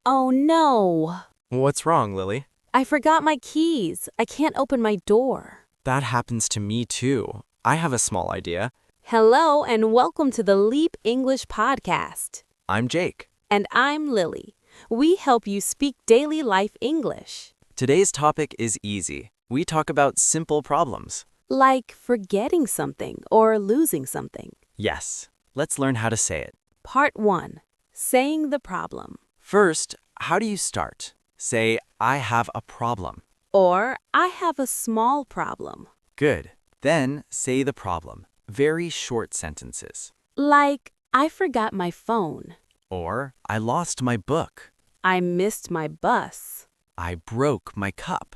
Oh no! What's wrong, Lily? I forgot my keys. I can't open my door. That happens to me too. I have a small idea. Hello and welcome to the Leap English Podcast. I'm Jake. And I'm Lily. We help you speak daily life English. Today's topic is easy. We talk about simple problems. Like forgetting something or losing something. Yes. Let's learn how to say it. Part 1. Saying the problem. First, how do you start? Say, I have a problem. Or, I have a small problem. Good. Then say the problem. Very short sentences. Like, I forgot my phone. Or, I lost my book. I missed my bus. I broke my cup.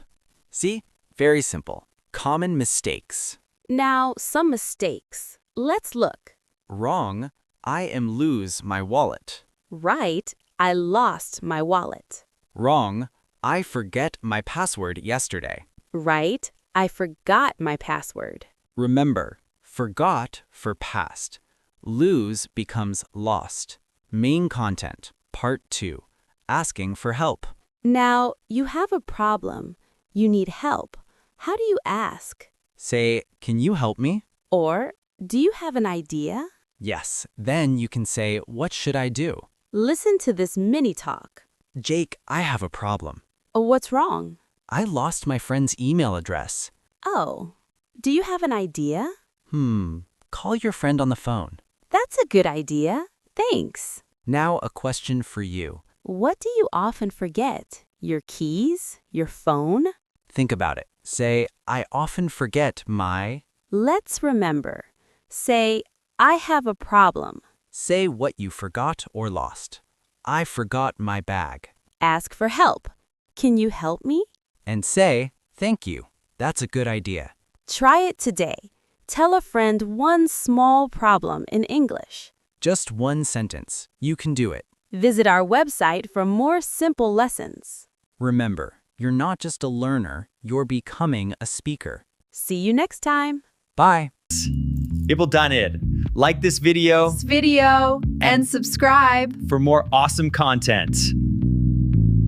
See? Very simple. Common mistakes. Now, some mistakes. Let's look. Wrong, I am lose my wallet. Right, I lost my wallet. Wrong, I forget my password yesterday. Right, I forgot my password. Remember, forgot for past. Lose becomes lost. Main content, part 2. Asking for help. Now, you have a problem. You need help. How do you ask? Say, can you help me? Or, do you have an idea? Yes, then you can say, what should I do? Listen to this mini talk. Jake, I have a problem. Oh, what's wrong? I lost my friend's email address. Oh, do you have an idea? Call your friend on the phone. That's a good idea. Thanks. Now a question for you. What do you often forget? Your keys? Your phone? Think about it. Say, I often forget my... Let's remember. Say, I have a problem. Say what you forgot or lost. I forgot my bag. Ask for help. Can you help me? And say, thank you. That's a good idea. Try it today. Tell a friend one small problem in English. Just one sentence. You can do it. Visit our website for more simple lessons. Remember, you're not just a learner, you're becoming a speaker. See you next time. Bye. Ippel.id. Like this video and subscribe for more awesome content.